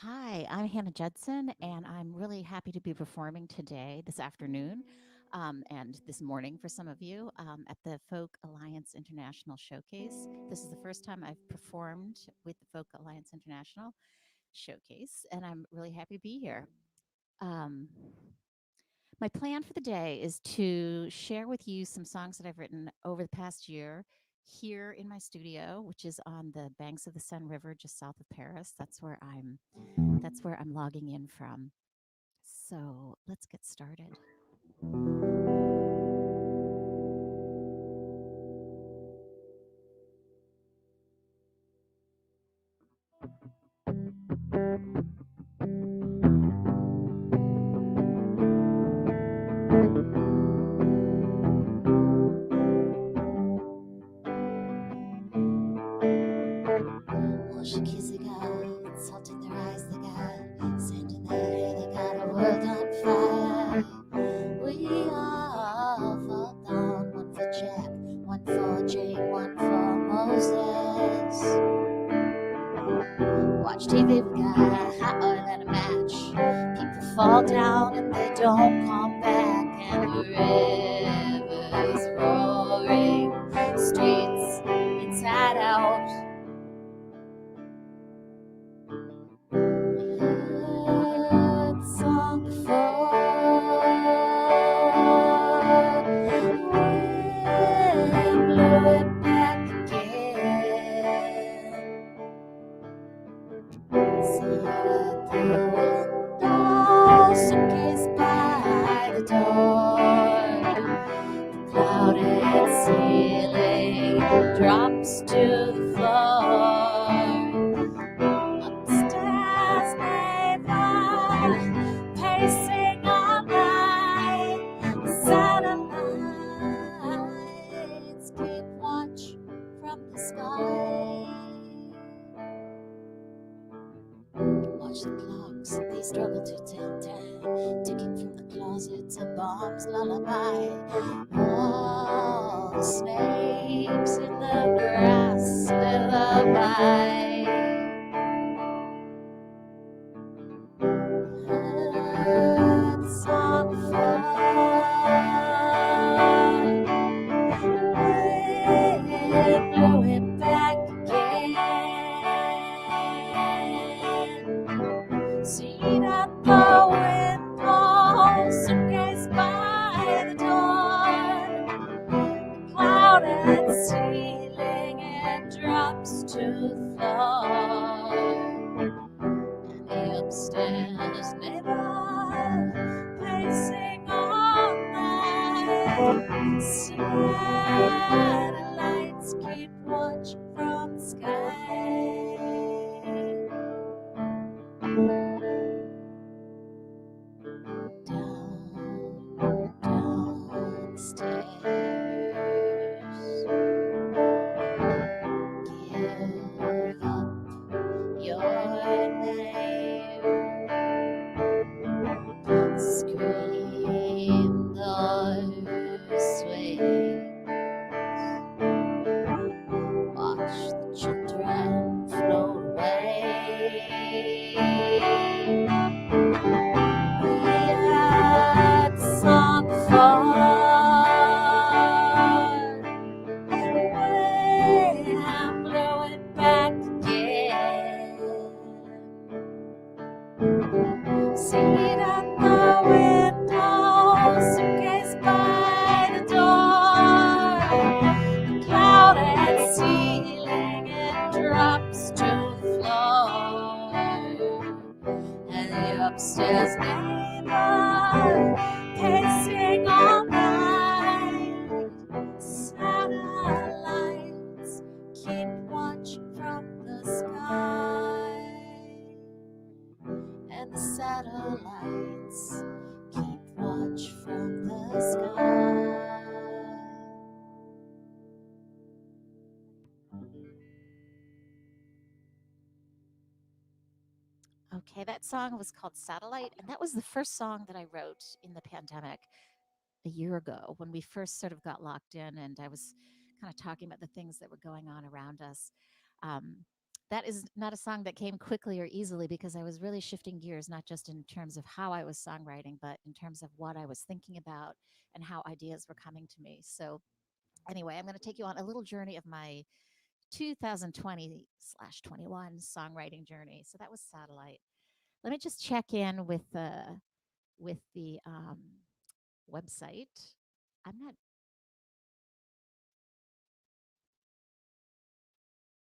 Hi, I'm Hannah Judson, and I'm really happy to be performing today, this afternoon, and this morning for some of you at the Folk Alliance International Showcase. This is the first time I've performed with the Folk Alliance International Showcase, and I'm really happy to be here. Um, my plan for the day is to share with you some songs that I've written over the past year here in my studio, which is on the banks of the Seine River, just south of Paris. That's where I'm logging in from. So let's get started. Wash your kiss they got, salt in their eyes they got, sand in their hair they got, a world on fire. We all fall down, one for Jack, one for Jane, one for Moses. Watch TV, we got hot oil and a match. People fall down and they don't come back, and the river's roaring, streets inside out. Heard the song before. Wind blew it back again. See at the window, suitcase by the door. The clouded ceiling drops to the floor. Upstairs, neighbor, pacing all night. Satellites keep watch from the sky. Watch the clocks, they struggle to tell time. Ticking from the closets, a bomb's lullaby. Oh, the snakes in the grass lullaby. Heard the song before. Wind blew it back again. Seen at the window, suitcase by the door. Clouded ceiling and drops to the floor. And the upstairs neighbor pacing all night. Satellites keep watch from the sky. Down, down the stairs. Give up your name. Scream those swings. Watch the children float away. We had the song before. Wind blow it back again. Seat at the window, suitcase by the door. Clouded ceiling, it drops to the floor. And the upstairs neighbor pacing all night. Satellites keep watch from the sky. And the satellites keep watch from the sky. Okay, that song was called Satellite, and that was the first song that I wrote in the pandemic a year ago when we first sort of got locked in, and I was kind of talking about the things that were going on around us. Um, That is not a song that came quickly or easily because I was really shifting gears, not just in terms of how I was songwriting, but in terms of what I was thinking about and how ideas were coming to me. So, anyway, I'm going to take you on a little journey of my 2020/21 songwriting journey. So that was Satellite. Let me just check in with the website. I'm not.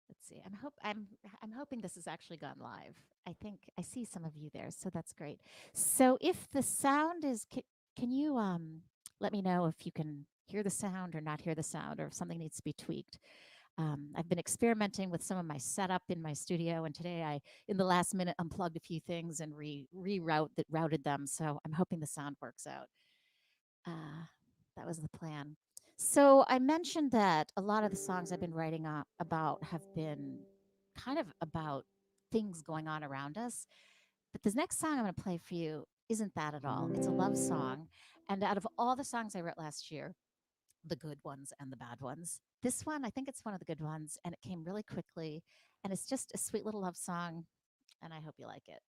Let's see. I'm hoping this has actually gone live. I think I see some of you there, so that's great. So if the sound is, can you let me know if you can hear the sound or not hear the sound, or if something needs to be tweaked? I've been experimenting with some of my setup in my studio, and today I, in the last minute, unplugged a few things and routed them. So I'm hoping the sound works out. Uh, that was the plan. So I mentioned that a lot of the songs I've been writing about have been kind of about things going on around us. But this next song I'm going to play for you isn't that at all. It's a love song. And out of all the songs I wrote last year, the good ones and the bad ones, this one, I think it's one of the good ones. And it came really quickly. And it's just a sweet little love song. And I hope you like it.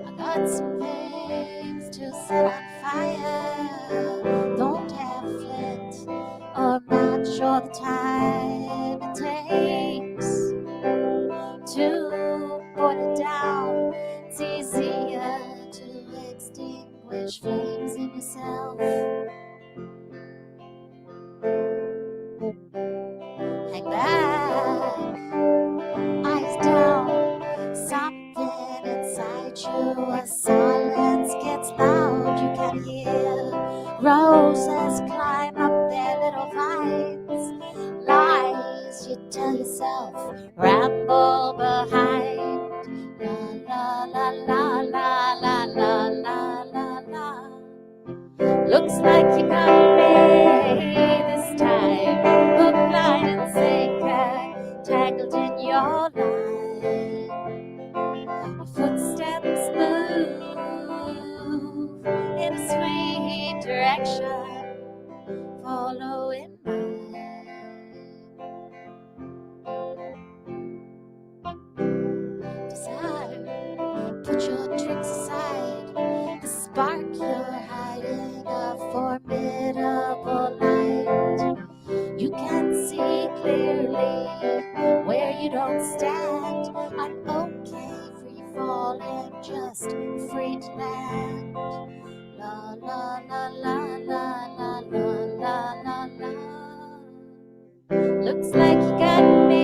I got some things to set on fire. Don't have flint, or I'm not sure the time it takes to put it down. It's easier to extinguish flames in yourself. Hang back, eyes down, something inside you. As silence gets loud, you can hear roses climb up their little vines. Lies you tell yourself, ramble behind. La la la la la la la la la. Looks like you got me this time. Hook, line, and sinker, tangled in your line. Your footsteps move in a sweet direction, following my desire. Put your tricks aside. The spark you're hiding, a formidable light. You can see clearly where you don't stand. I'm okay, free falling, just free to land. La la la la la la la la la la. Looks like you got me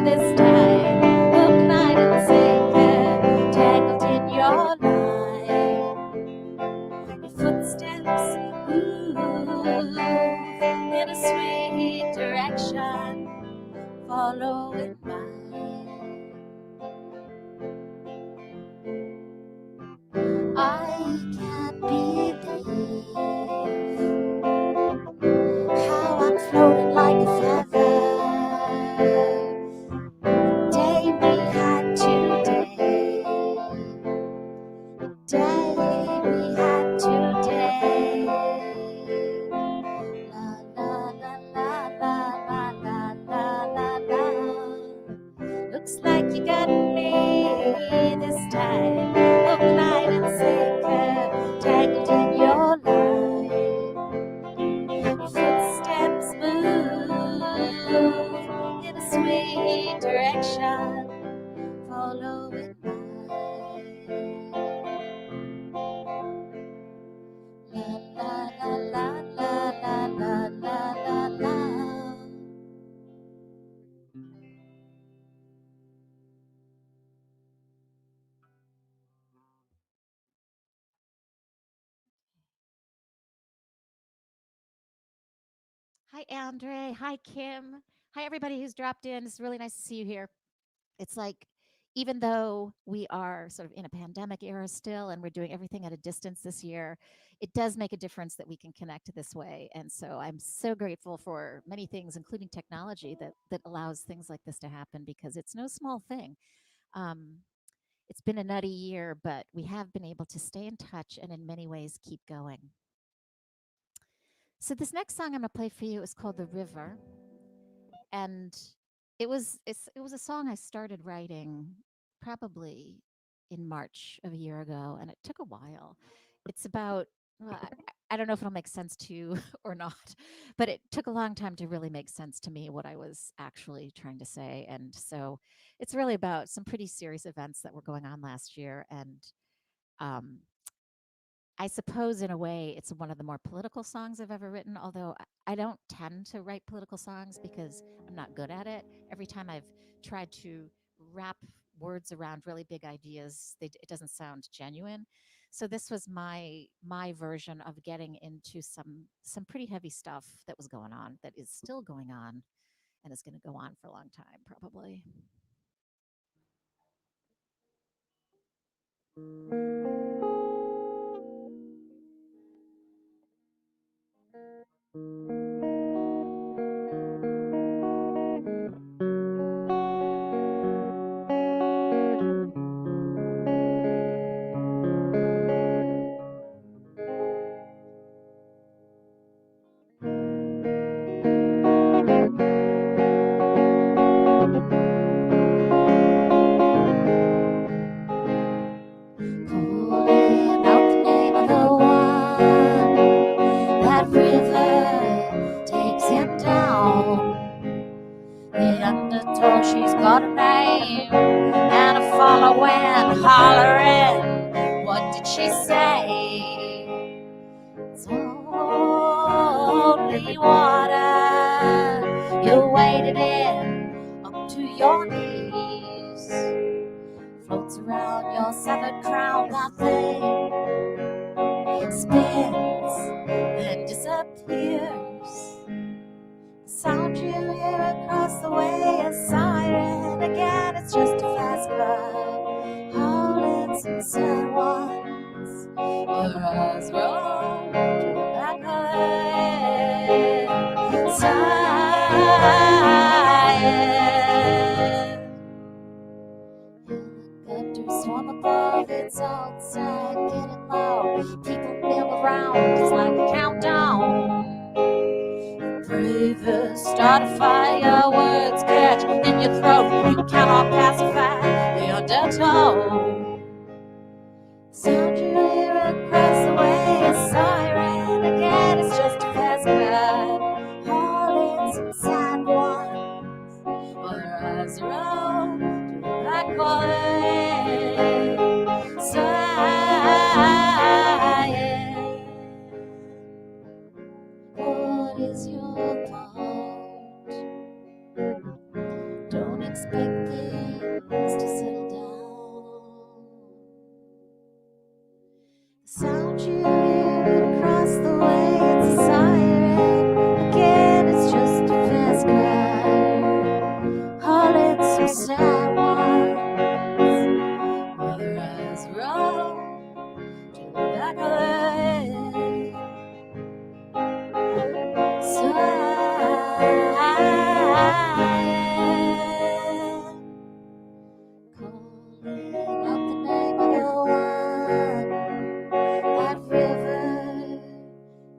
this time. Hook, line, and sinker, tangled in your line. Your footsteps move in a sweet direction, following mine. I can't believe how I'm floating like a feather. Day we had today. Day we had today. La la la la la la la la la. Looks like you got me this time. Hook, line, and sinker, tangled in your line. Your footsteps move in a sweet direction, following mine. La la la la la la la la la. Hi, Andre. Hi, Kim. Hi, everybody who's dropped in. It's really nice to see you here. It's like, even though we are sort of in a pandemic era still and we're doing everything at a distance this year, it does make a difference that we can connect this way. And so I'm so grateful for many things, including technology, that allows things like this to happen because it's no small thing. Um, it's been a nutty year, but we have been able to stay in touch and in many ways keep going. So this next song I'm going to play for you is called The River, and it was a song I started writing probably in March of a year ago, and it took a while. It's about well, I don't know if it'll make sense to you or not, but it took a long time to really make sense to me what I was actually trying to say. And so it's really about some pretty serious events that were going on last year. And um, I suppose in a way it's one of the more political songs I've ever written, although I don't tend to write political songs because I'm not good at it. Every time I've tried to wrap words around really big ideas, it doesn't sound genuine. So this was my version of getting into some pretty heavy stuff that was going on, that is still going on, and is going to go on for a long time, probably. Calling out the name of the one, that river takes him down. The undertow, she's got a name and a following, hollering. What did she say? It's only water. You waded in up to your knees. Floats around your severed crown, that thing spins and disappears. The sound you hear across the way is siren. Again, it's just a fast car, howling some sad ones. Your eyes roll to the back of it, sighing. Helicopters swarm above, it's outside, getting loud. People mill around, it's like a countdown. Bravest start a fire, words catch in your throat. You cannot pacify the undertow. Sound you hear across the way is siren. Again, it's just a fast car, hauling some sad ones. While their eyes roll to the back way, sighing. What is your part? Don't expect things to settle down. The sound you hear across the way, it's a siren. Again, it's just a fast car, hauling some sad ones. While their eyes roll to the back of their head. Calling out the name of the one, that river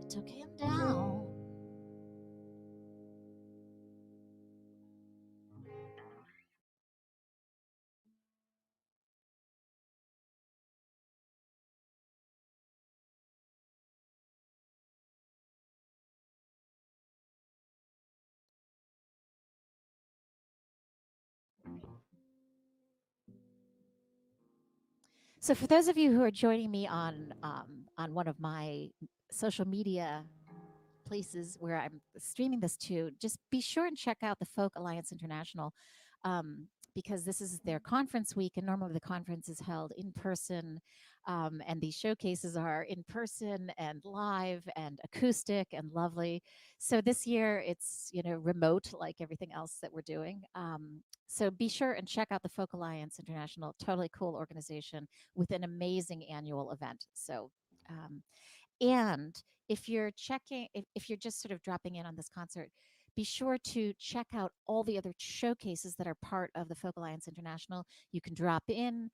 that took him down. So, for those of you who are joining me on one of my social media places where I'm streaming this to, just be sure and check out the Folk Alliance International because this is their conference week, and normally the conference is held in person, and these showcases are in person and live and acoustic and lovely. So this year it's remote, like everything else that we're doing. So be sure and check out the Folk Alliance International. Totally cool organization with an amazing annual event. So and if you're if you're just sort of dropping in on this concert, be sure to check out all the other showcases that are part of the Folk Alliance International. You can drop in,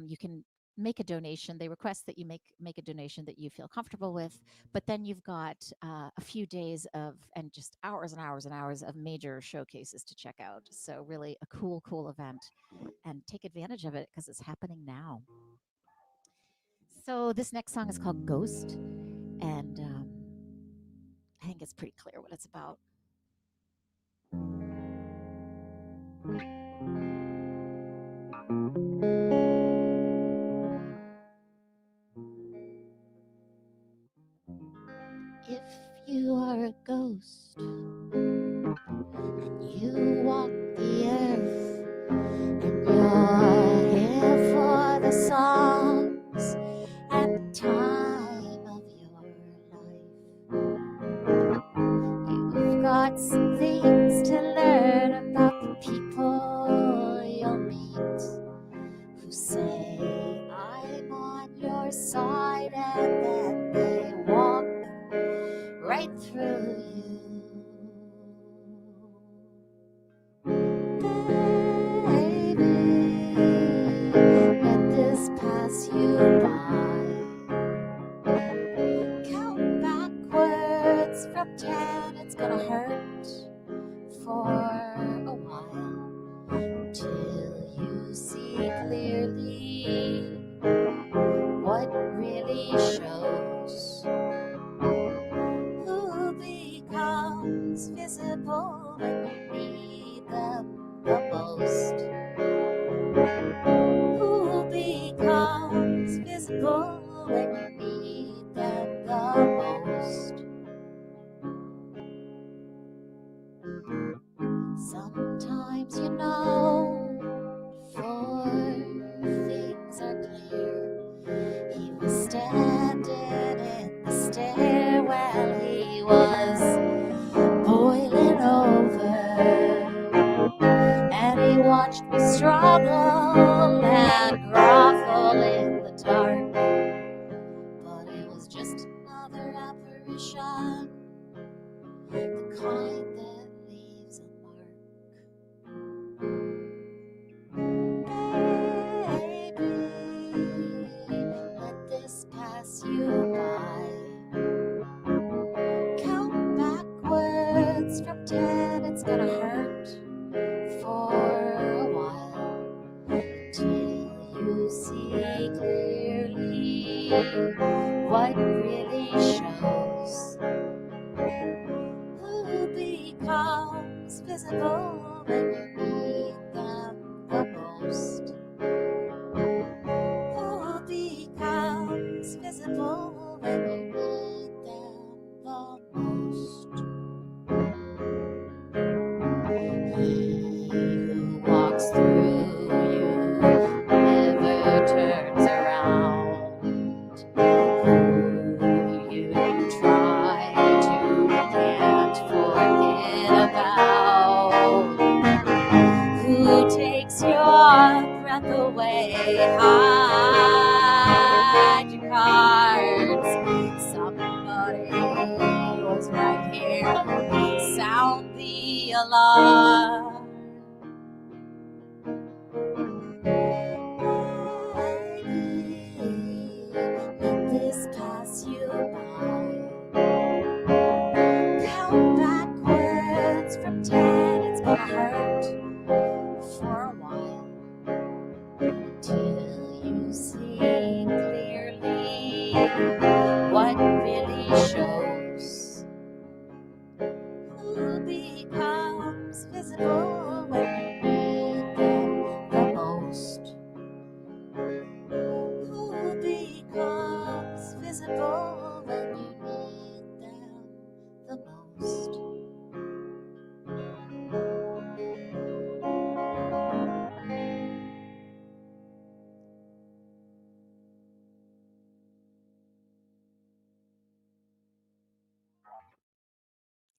you can make a donation. They request that you make a donation that you feel comfortable with, but then you've got a few days of and just hours and hours and hours of major showcases to check out. So really a cool event, and take advantage of it because it's happening now. So this next song is called Ghost, and I think it's pretty clear what it's about. If you are a ghost and you walk the earth and you're here for the songs at the time of your life, you've got some things to learn about the people you'll meet who say, I'm on your side, and then they walk right through you. Baby, let this pass you by. Count backwards from 10, it's gonna hurt for a while till you see clearly what really shows. Who becomes visible when you need them the most? Who becomes visible when you need them the most? Sometimes before things are clear, he was standing in the stairwell, he was boiling over, and he watched me struggle and grovel in the dark. But it was just another apparition, the kind that leaves a mark. Baby, let this pass you by. Count backwards from 10, it's gonna hurt for a while till you see clearly what really shows. Who becomes visible when you need them the most? Who becomes visible when you need them the most? He who walks through you never turns around. Who you try to can't forget about. Who takes your breath away? Hide your cards. Somebody was right here. Sound the alarm. Let this pass you by. Count backwards from 10, it's gonna hurt for a while till you see clearly what really shows. Who becomes visible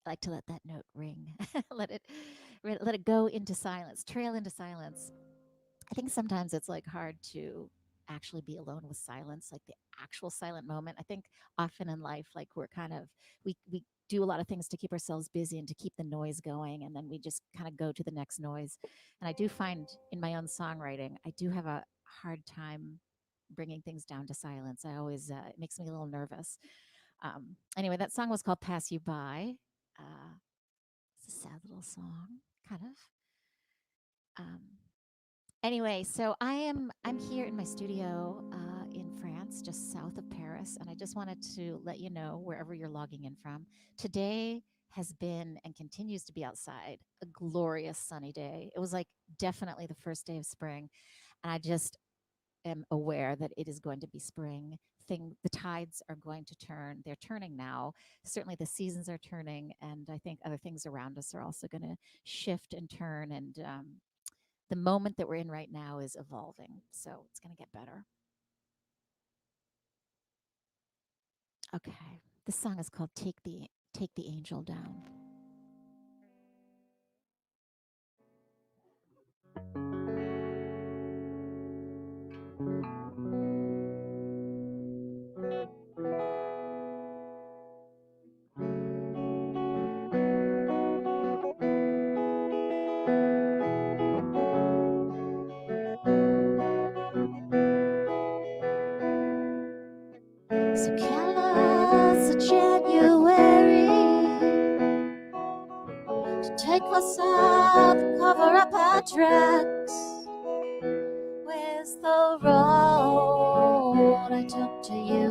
I like to let that note ring, let it go into silence, trail into silence. I think sometimes it's like hard to actually be alone with silence, like the actual silent moment. I think often in life, like we're kind of we do a lot of things to keep ourselves busy and to keep the noise going, and then we just kind of go to the next noise. And I do find in my own songwriting, I do have a hard time bringing things down to silence. I always it makes me a little nervous. Anyway, that song was called "Pass You By." Uh, it's a sad little song, kind of. Anyway, so I'm here in my studio in France, just south of Paris, and I just wanted to let you know wherever you're logging in from. Today has been and continues to be outside a glorious sunny day. It was like definitely the first day of spring, and I just am aware that it is going to be spring. The tides are going to turn. They're turning now. Certainly, the seasons are turning, and I think other things around us are also going to shift and turn. And the moment that we're in right now is evolving, so it's going to get better. Okay, this song is called Take the Angel Down." So careless of January to take us out, cover up our tracks. Where's the road I took to you?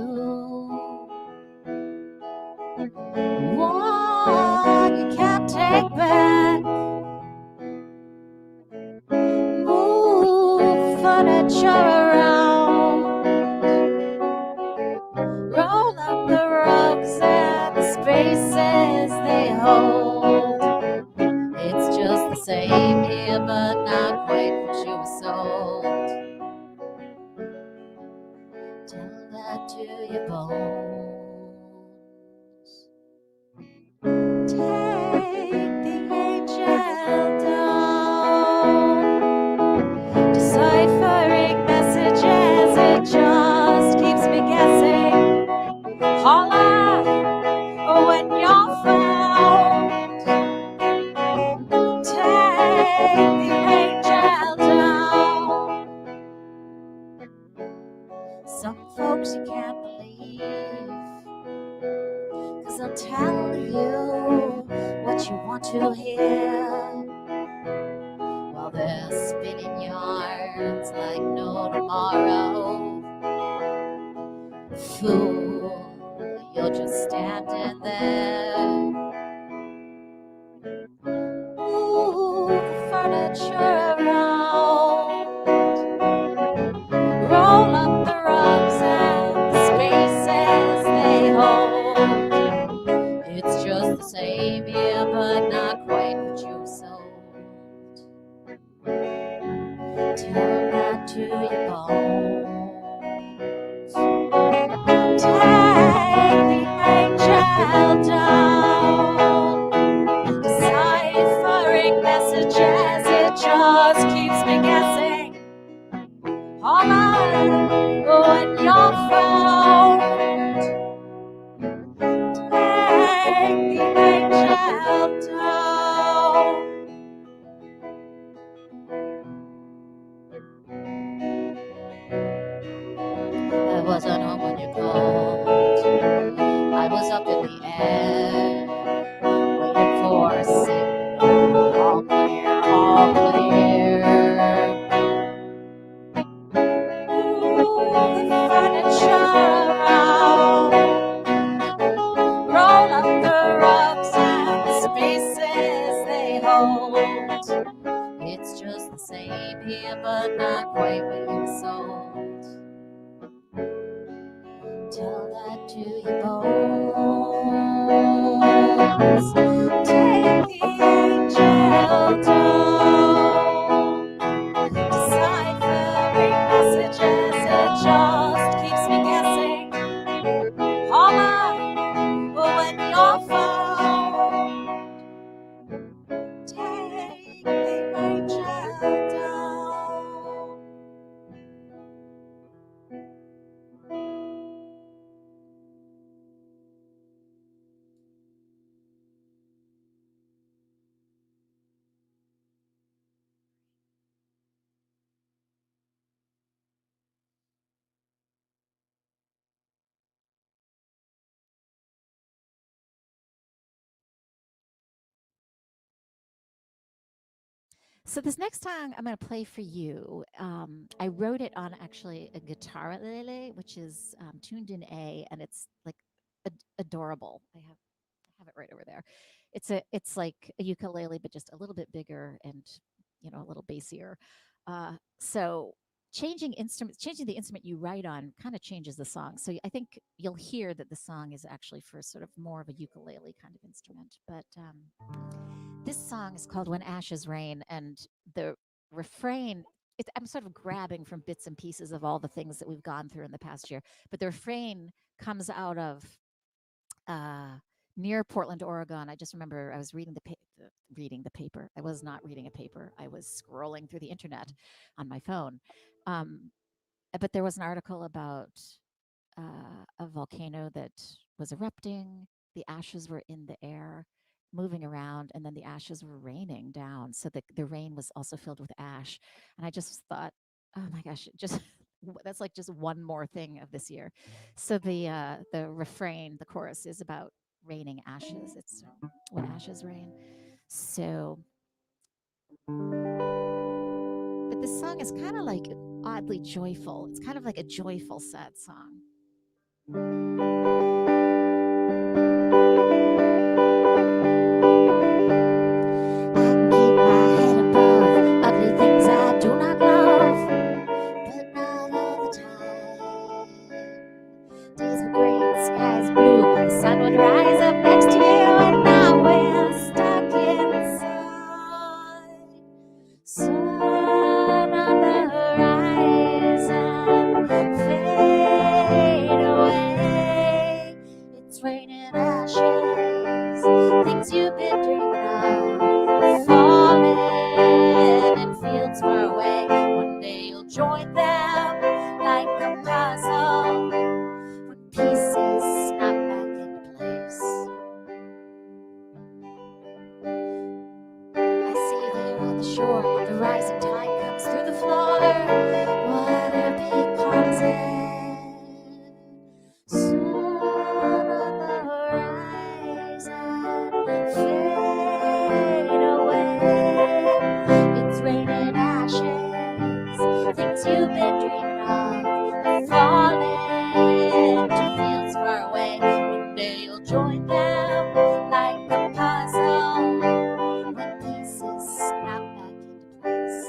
One you can't take back. Move furniture around, roll up the rugs and the spaces they hold. It's just the same here, but not quite what you were sold. Tell that to your bones. Take the angel down, deciphering messages, it just keeps me guessing. Holla when you're found. Take the angel down. Some folks you can't believe, 'cause they'll tell you what you want to hear, while they're spinning yarns like no tomorrow. Fool, you're just standing there. Move the furniture around, roll up the rugs and the spaces they hold. It's just the same here, but not quite what you sold. Tell that to your bones. Take the angel down, deciphering messages, it just keeps me guessing. Holla when you're found. Take the angel down. I wasn't home when you called. I was up in the air, waiting for a signal. All clear, all clear. Move the furniture around, roll up the rugs and the spaces they hold. It's just the same here, but not quite what you sold. Tell that to your bones. Take the angel down, deciphering messages, it just So this next song I'm going to play for you, I wrote it on actually a guitar ukulele, which is tuned in A, and it's like adorable. I have it right over there. It's like a ukulele, but just a little bit bigger and a little bassier. So changing the instrument you write on kind of changes the song. So I think you'll hear that the song is actually for sort of more of a ukulele kind of instrument. But this song is called "When Ashes Rain," and the refrain. I'm sort of grabbing from bits and pieces of all the things that we've gone through in the past year, but the refrain comes out of uh, near Portland, Oregon. I just remember I was reading the paper. I was not reading a paper. I was scrolling through the internet on my phone. Um, but there was an article about a volcano that was erupting. The ashes were in the air, moving around, and then the ashes were raining down. So the rain was also filled with ash. And I just thought, oh my gosh, just that's like just one more thing of this year. So the refrain, the chorus is about raining ashes. It's when ashes rain. So, but this song is kind of like oddly joyful. It's kind of like a joyful, sad song. Keep my head above ugly things I do not love, but not all the time. Days were gray, skies blue, the sun would rise up next to you, and now we're stuck inside. Sun on the horizon, fade away. It's raining ashes, things you've been dreaming of, falling in fields far away. One day you'll join them like a puzzle when pieces snap back into place. I see there on the shore, the rising tide comes through the floor. Water becomes air. Sun on the horizon, fade away. It's raining ashes, things you've been dreaming of, falling to fields far away. One day you'll join them like a puzzle when pieces snap back into place.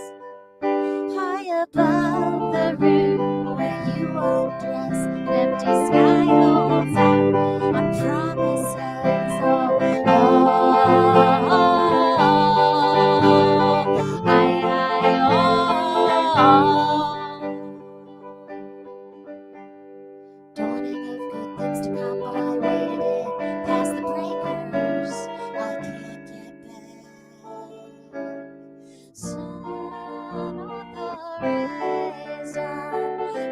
High above the room where you undress, an empty sky holds out on promises. Dawning of good things to come, but I waited in past the breakers. I can't get back. Sun on the horizon,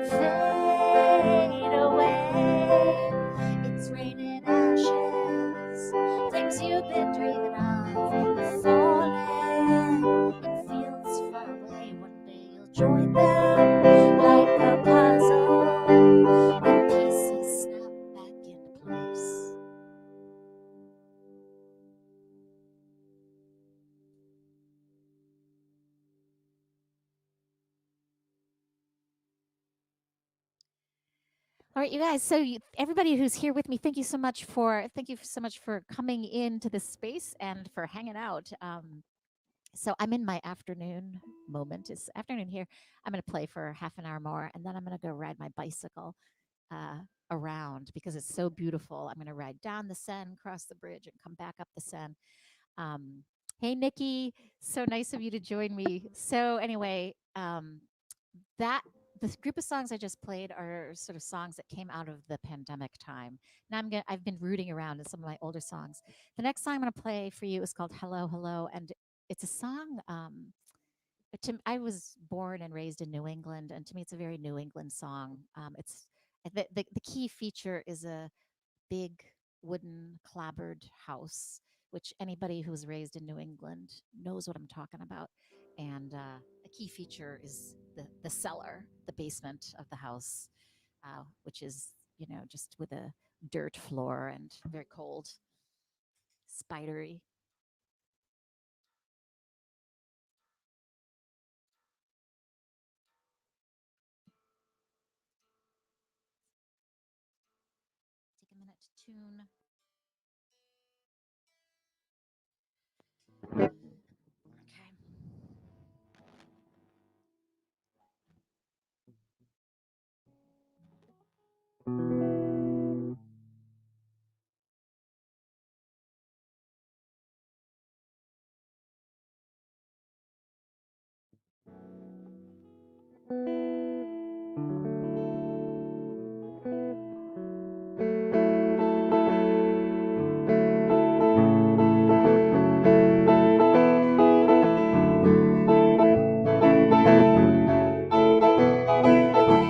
fade away. It's raining ashes, things you've been dreaming of, falling in fields far away. One day you'll join them like a puzzle when pieces snap back into place. All right, you guys. So everybody who's here with me, thank you so much for coming into this space and for hanging out. So I'm in my afternoon moment. It's afternoon here. I'm going to play for half an hour more, and then I'm going to go ride my bicycle uh, around because it's so beautiful. I'm going to ride down the Seine, cross the bridge, and come back up the Seine. Hey, Nikki, so nice of you to join me. So anyway, that the group of songs I just played are sort of songs that came out of the pandemic time. Now I've been rooting around in some of my older songs. The next song I'm going to play for you is called "Hello, Hello," and it's a song. I was born and raised in New England, and to me, it's a very New England song. It's the key feature is a big wooden clapboard house, which anybody who's raised in New England knows what I'm talking about. And a key feature is the cellar, the basement of the house, which is, just with a dirt floor and very cold, spidery. tune. Okay.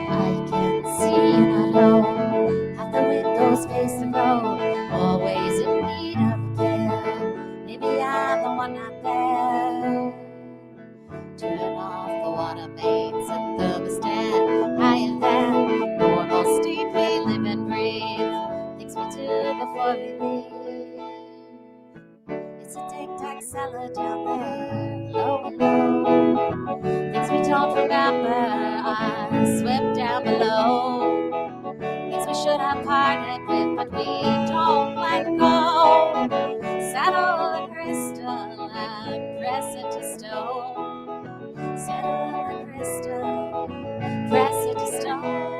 I can see you're not home. Half the windows face the road, always in need of care. Maybe I'm the one not there. Turn off the water mains and thermostat higher than normal state. We live and breathe things we do before we leave. It's a tic-tac cellar down there, low and low. Things we don't remember are swept down below. Things we should have parted with, but we don't let go. Settle the crystal and press it to stone. Settle the crystal, press it to stone.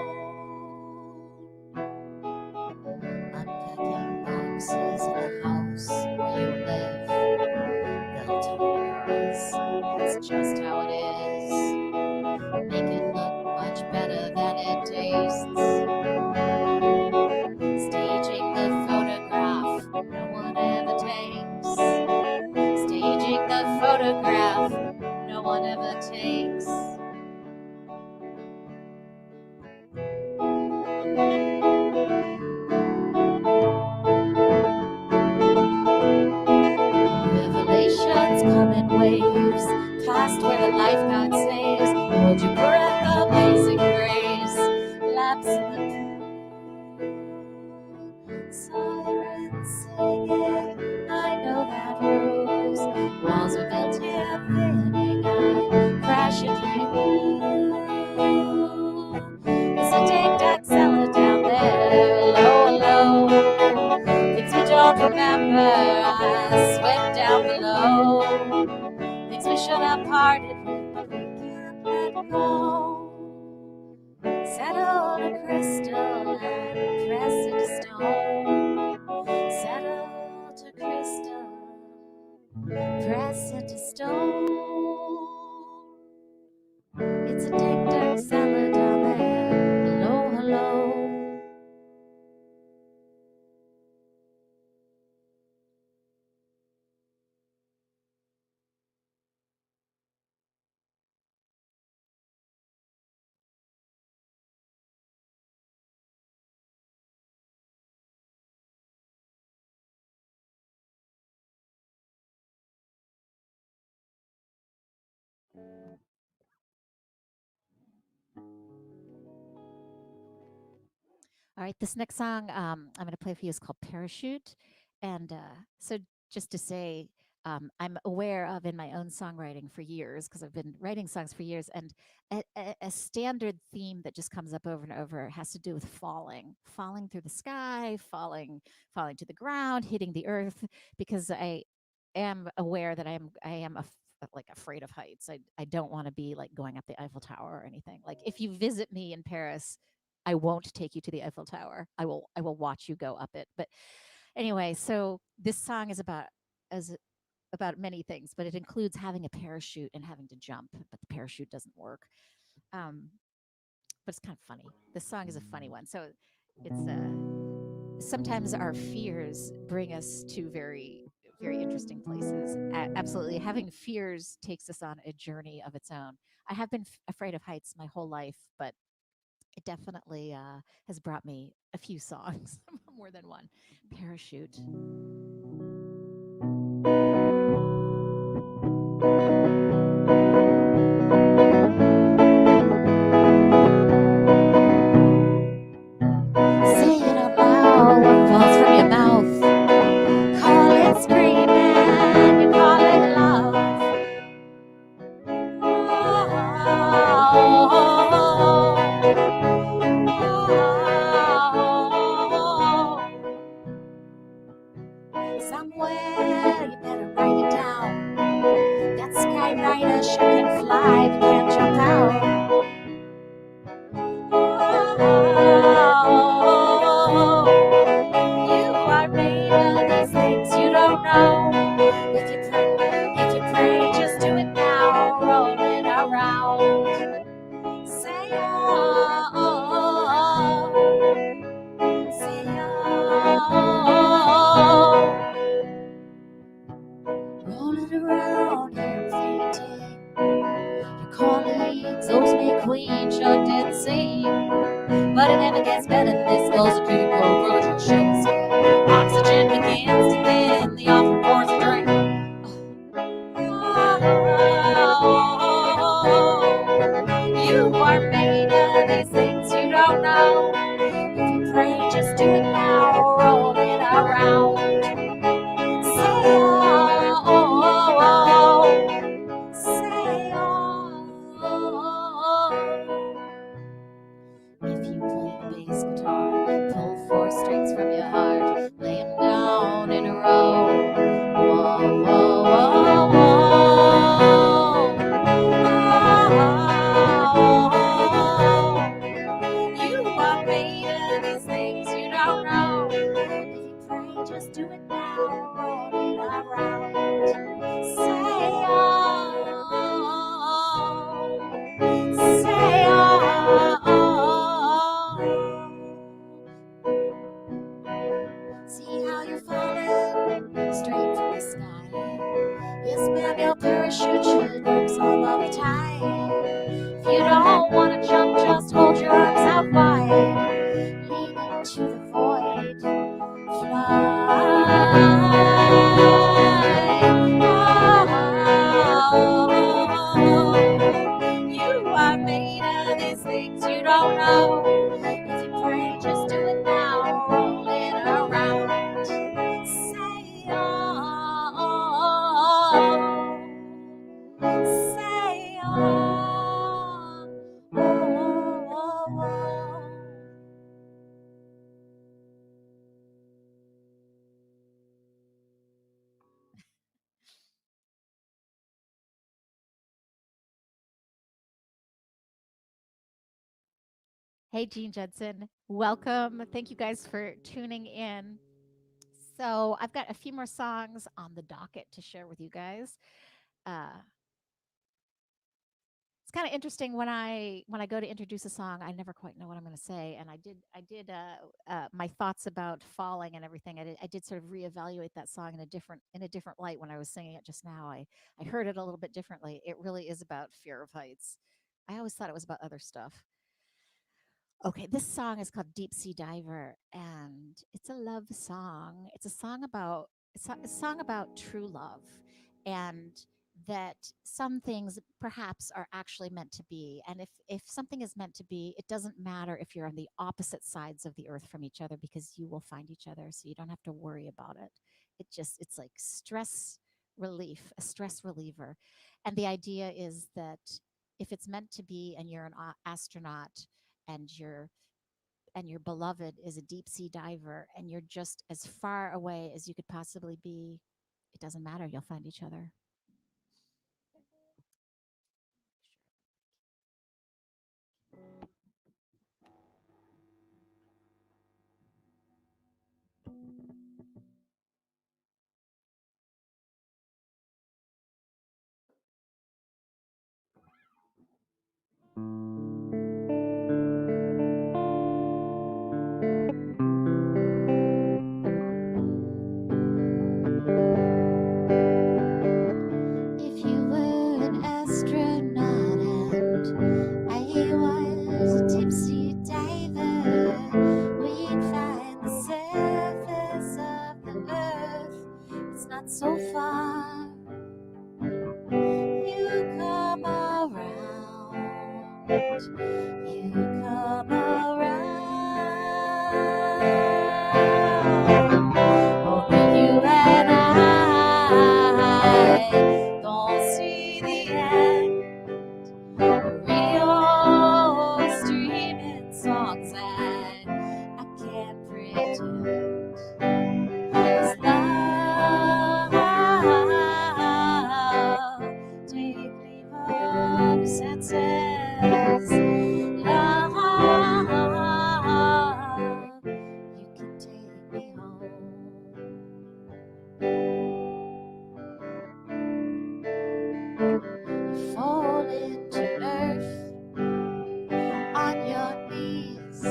Unpacking boxes in the house where you live. They'll tell you girls, that's just how it is. Make it look much better than it tastes. Staging the photograph no one ever takes. Staging the photograph no one ever takes. Revelations come in waves, past where the lifeguard saves. Hold your breath, amazing grace. Laps in the pool, sirens singing. I know that rose. Walls are built here, thinning. I crash into you. It's a tic-tac cellar down there, low, low. Things we don't remember are swept down below. Things we should have parted with, but we can't let go. Settle the crystal and press it to stone. Settle to crystal, press it to stone. It's a tic-tac cellar down there. Hello, hello. All right, this next song I'm going to play for you is called Parachute. And so, just to say, I'm aware of in my own songwriting for years, because I've been writing songs for years, and a standard theme that just comes up over and over has to do with falling through the sky, falling to the ground, hitting the earth, because I am aware that I am like afraid of heights. I don't want to be like going up the Eiffel Tower or anything. Like if you visit me in Paris, I won't take you to the Eiffel Tower. I will watch you go up it. But anyway, so this song is as about many things, but it includes having a parachute and having to jump, but the parachute doesn't work. Um, but it's kind of funny. This song is a funny one. So it's sometimes our fears bring us to very interesting places. Absolutely, having fears takes us on a journey of its own. I have been afraid of heights my whole life, but it definitely has brought me a few songs, more than one. Parachute. Say it out loud, what falls from your mouth. Call it screaming, you call it love. skies, better this goes to keep your virtual shakes. Oxygen begins to thin, the author pours a drink. You are made of these things you don't know. If you pray, just do it now, roll it around. Say say If you play the bass guitar, pull 4 strings from your heart, lay 'em down in a row. Whoa, whoa, whoa, whoa. You are made of these things you don't know. If you pray, just do it now, roll it around. Say say See how you're falling straight from the sky. Yes, ma'am, your parachute should work all of the time. If you don't want to jump, just hold your arms out wide. Lean into the void. Fly. You are made of these things you don't know. If you pray, just do it now, roll it around. Say say Hey, Jean Judson. Welcome. Thank you guys for tuning in. So, I've got a few more songs on the docket to share with you guys. Uh, it's kind of interesting when I go to introduce a song, I never quite know what I'm going to say, and I did my thoughts about falling and everything. I did sort of reevaluate that song in a different light when I was singing it just now. I heard it a little bit differently. It really is about fear of heights. I always thought it was about other stuff. Okay, this song is called Deep Sea Diver, and it's a love song. It's a song about true love, and that some things perhaps are actually meant to be. And if something is meant to be, it doesn't matter if you're on the opposite sides of the earth from each other, because you will find each other, so you don't have to worry about it. It's like stress relief, a stress reliever. And the idea is that if it's meant to be and you're an astronaut, and your beloved is a deep sea diver, and you're just as far away as you could possibly be, it doesn't matter, you'll find each other. If you were an astronaut and I was a deep sea diver, we'd find the surface of the earth. It's not so far. You come around. You come around. Only you and I don't see the end. The real streaming songs that I can't pretend. 'Cause love, take leave of your senses. Love, you can take me home. You fall into earth on your knees.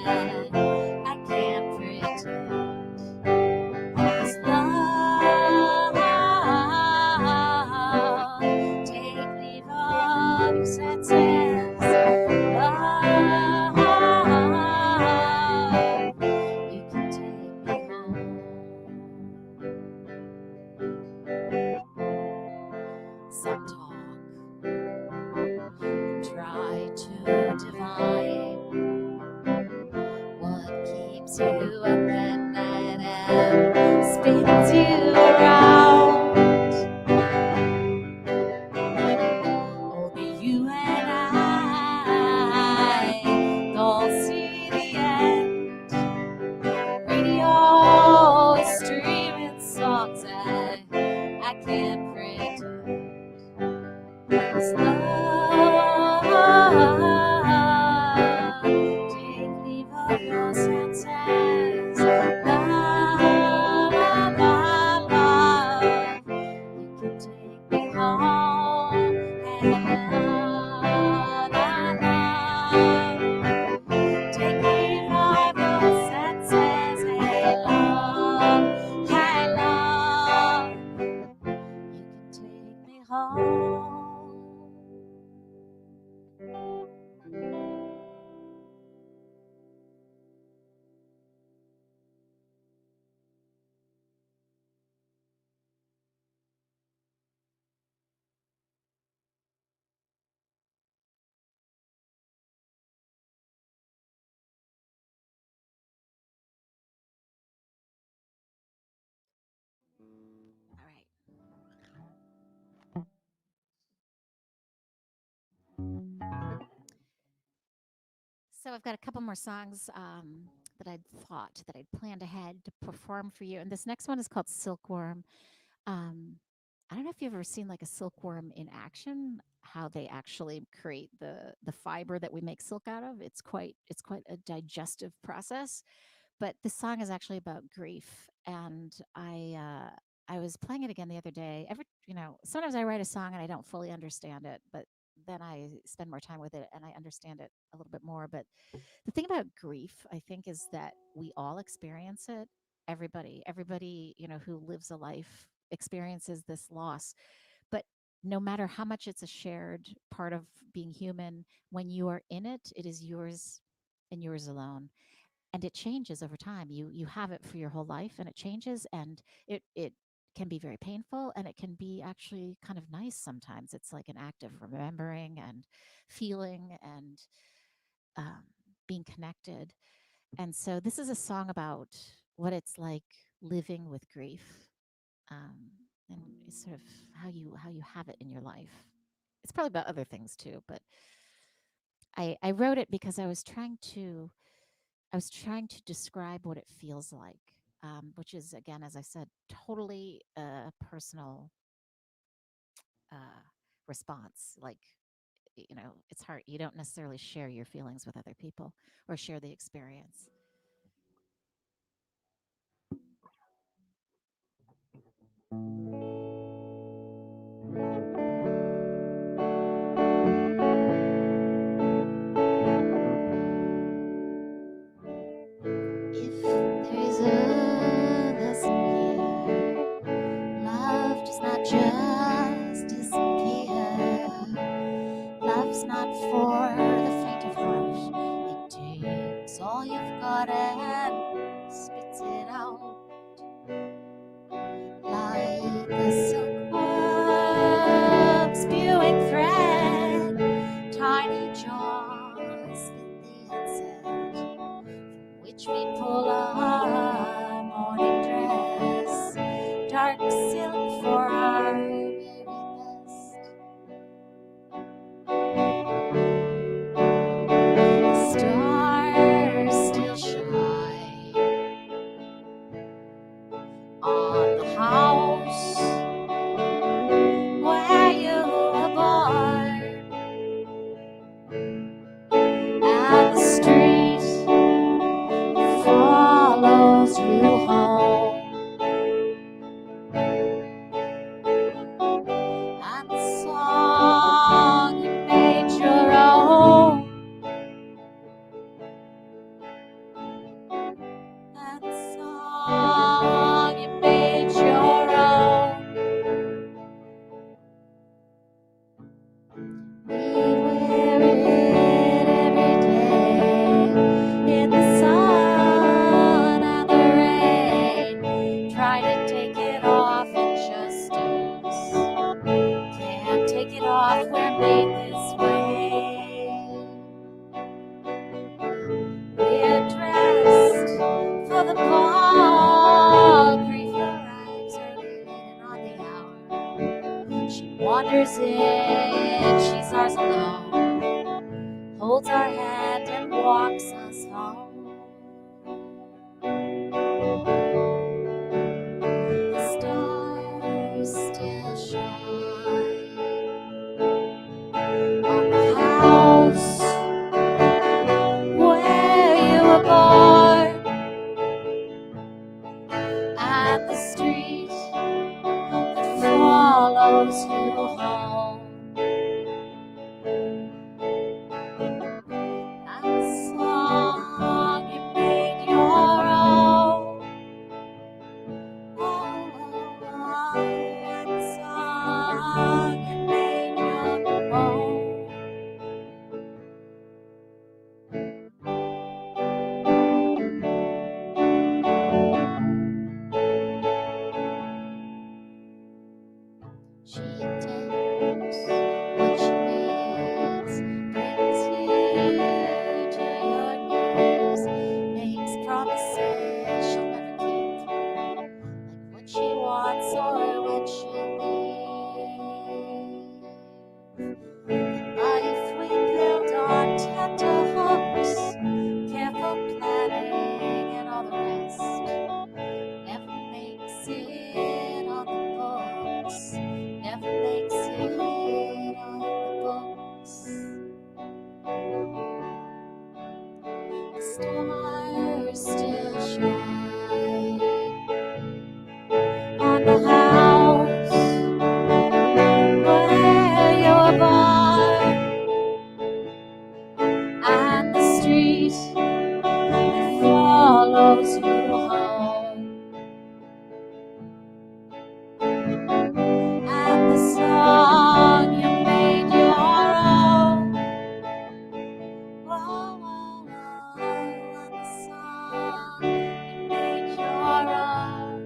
I can't pretend. 'Cause love, take leave of your senses. Love, you can take me home. Some talk and try to divine what keeps you up at night and spins you around. Only you and I don't see the end. Radio is streaming songs that I can't pretend. 'Cause love, take leave of your senses. Love, you can take me home. And take leave of your senses. Hey love, you can take me home. All right. So I've got a couple more songs that I'd thought that I'd planned ahead to perform for you, and this next one is called Silkworm. Um, I don't know if you've ever seen like a silkworm in action, how they actually create the fiber that we make silk out of. It's quite a digestive process. But this song is actually about grief, and I was playing it again the other day. Sometimes I write a song and I don't fully understand it, but then I spend more time with it and I understand it a little bit more. But the thing about grief, I think, is that we all experience it. Everybody, who lives a life experiences this loss. But no matter how much it's a shared part of being human, when you are in it, it is yours and yours alone. And it changes over time. You have it for your whole life, and it changes, and it can be very painful, and it can be actually kind of nice sometimes. It's like an act of remembering and feeling and um, being connected. And so this is a song about what it's like living with grief, um, and it's sort of how you have it in your life. It's probably about other things too, but I wrote it because I was trying to describe what it feels like, which is, again, as I said, totally a personal uh, response. Like, it's hard. You don't necessarily share your feelings with other people or share the experience. If there is a lesson here, love does not just disappear. Love's not for the faint of heart. It takes all you've got and spits it out like a silkworm spewing thread. Tiny jaws split the insect from which we pull our morning dress. Dark silk for our very best. Stars still shine on the house where you were born, and the street it, she's ours alone, holds our hand and walks us home. The stars still shine on the house where you were born, and the street that follows you home, and the song you made your own. Oh, and the song you made your own. She takes what she needs, brings you to your knees, makes promises she'll never keep, like what she wants or what she'll leave. The life we build on tender hooks, careful planning and all the rest, never makes it on the books, never makes it on the books. The stars still shine on the house where you were born, and the street that follows you home, and the song you made your own. Whoa, whoa, whoa, and the song you made your own.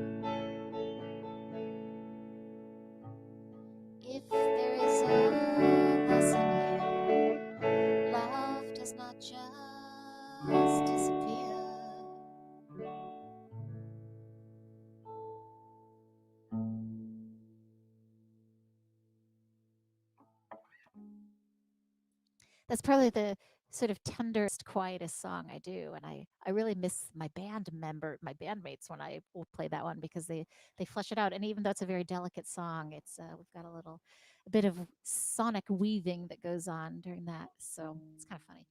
If there is a lesson here, love does not just disappear. That's probably the sort of tenderest, quietest song I do, and I really miss my bandmates when I will play that one, because they flesh it out. And even though it's a very delicate song, it's we've got a bit of sonic weaving that goes on during that, so it's kind of funny.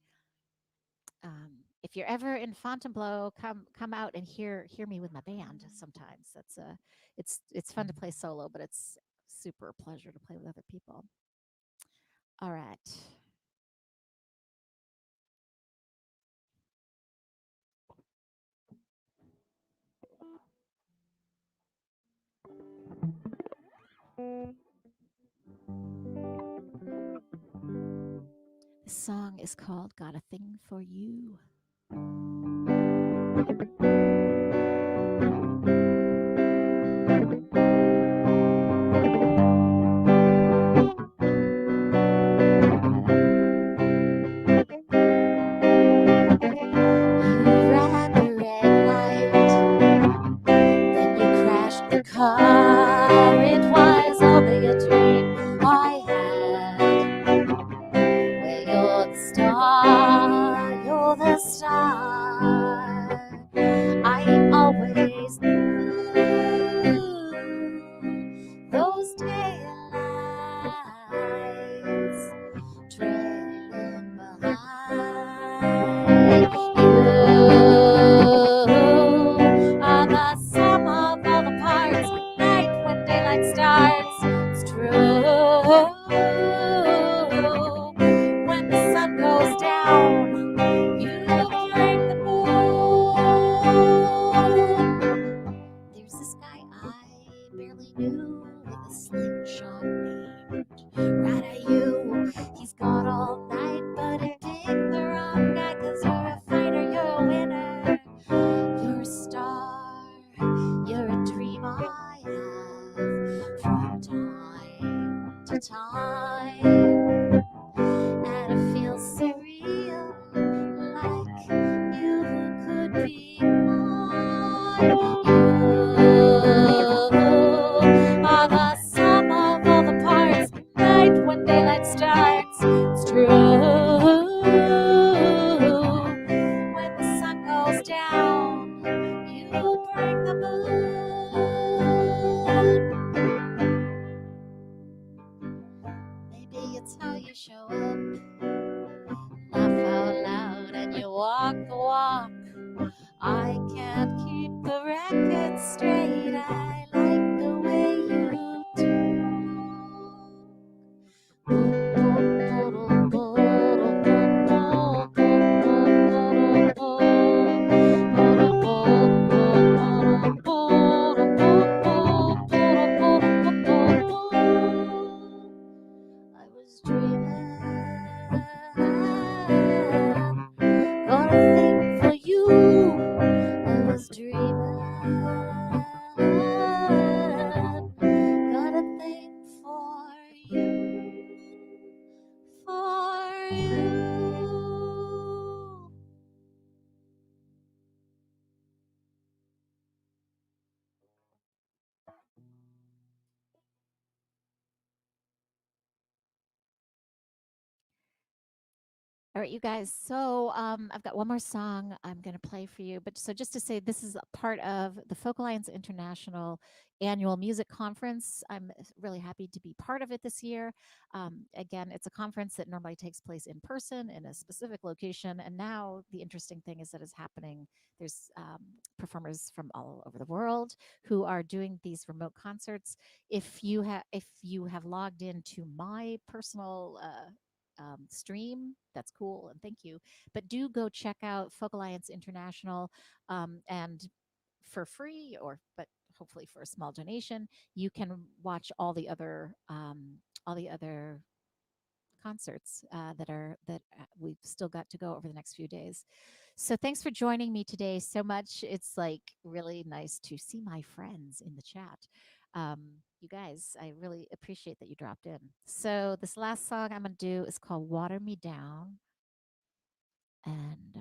If you're ever in Fontainebleau, come out and hear me with my band. Sometimes it's fun to play solo, but it's super pleasure to play with other people. All right. This song is called "Got a Thing for You." The car, it was only a dream I had. Well, you're the star, falls down, you bring the moon. Maybe it's how you show up, laugh out loud, and you walk the walk. I can't keep the record straight. I like the way you I was dreaming, got a thing for you. I was dreaming, got a thing for you, for you. All right, you guys. So I've got one more song I'm going to play for you. But so just to say, this is a part of the Folk Alliance International Annual Music Conference. I'm really happy to be part of it this year. Again, it's a conference that normally takes place in person in a specific location. And now the interesting thing is that it's happening. There's performers from all over the world who are doing these remote concerts. If you have logged into my personal stream, that's cool, and thank you. But do go check out Folk Alliance International, and for free, or but hopefully for a small donation, you can watch all the other concerts that we've still got to go over the next few days. So thanks for joining me today so much. It's like really nice to see my friends in the chat. You guys, I really appreciate that you dropped in. So this last song I'm going to do is called Water Me Down. And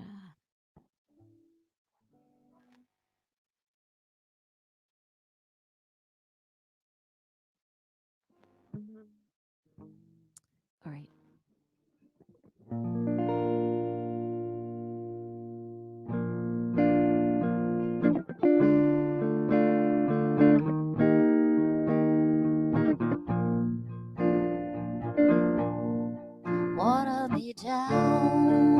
all right. Water me down,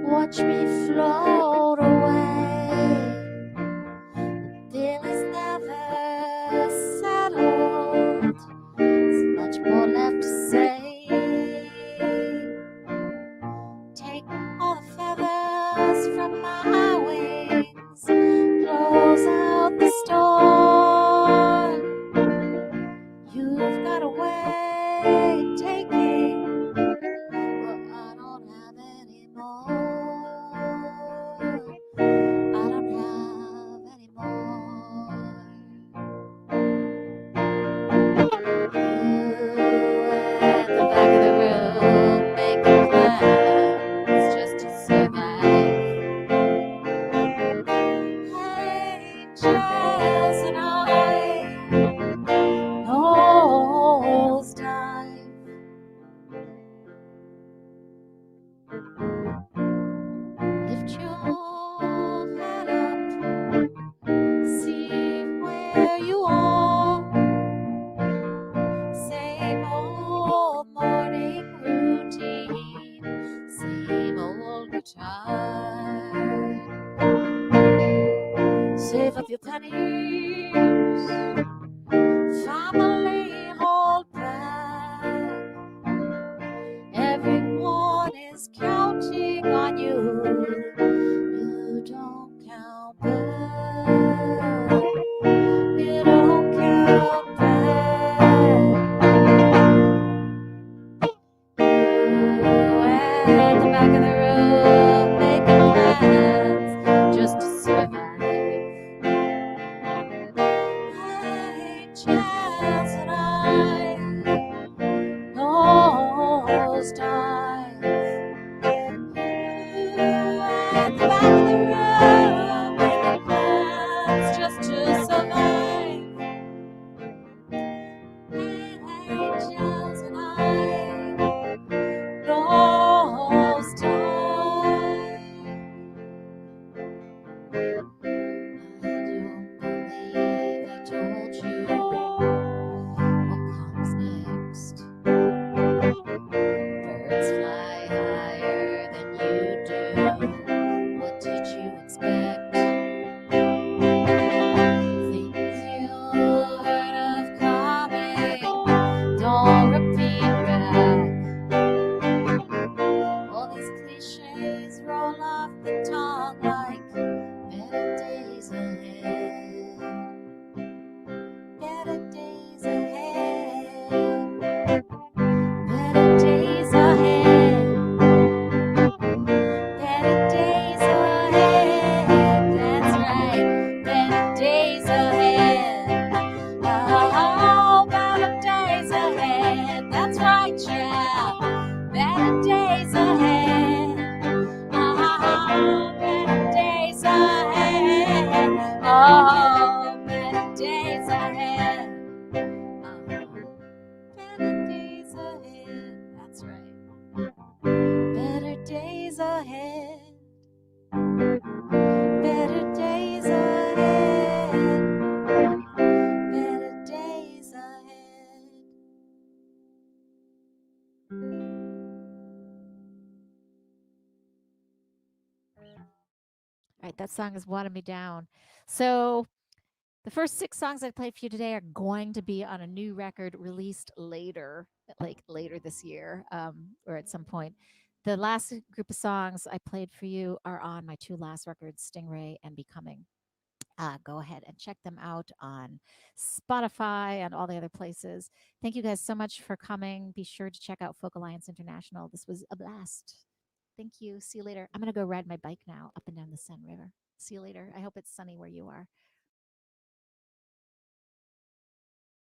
watch me float away. The bill is never settled. There's much more left to say. Take all the feathers from my wings, close out the storm. You've got a way of taking what I don't have anymore. I don't have anymore. You at the back of the room making plans just to survive. Angels and I nosedive. Lift your head up, see where you are. Same old morning routine, same old guitar. Save up your pennies, family hold back. Everyone is counting on you. You don't count back. You don't count back. You at the back of the room making plans just to survive. don't believe he told you what comes next. Birds fly higher than you do. What did you expect? Things you heard of coming don't repeat back. All these cliches roll off the tongue like better days ahead. Better days ahead. Better days ahead. Better days ahead. That's right. Better days ahead. Oh, better days ahead. That's right, yeah. Better days ahead. Oh, better days ahead. Oh, better days ahead. Better days ahead. That's right. Better days ahead. Better days ahead. Better days ahead. All right, that song is Water Me Down. So the first 6 songs I played for you today are going to be on a new record released later, like later this year, or at some point. The last group of songs I played for you are on my 2 last records, Stingray and Becoming. Go ahead and check them out on Spotify and all the other places. Thank you guys so much for coming. Be sure to check out Folk Alliance International. This was a blast. Thank you. See you later. I'm going to go ride my bike now up and down the Sun River. See you later. I hope it's sunny where you are.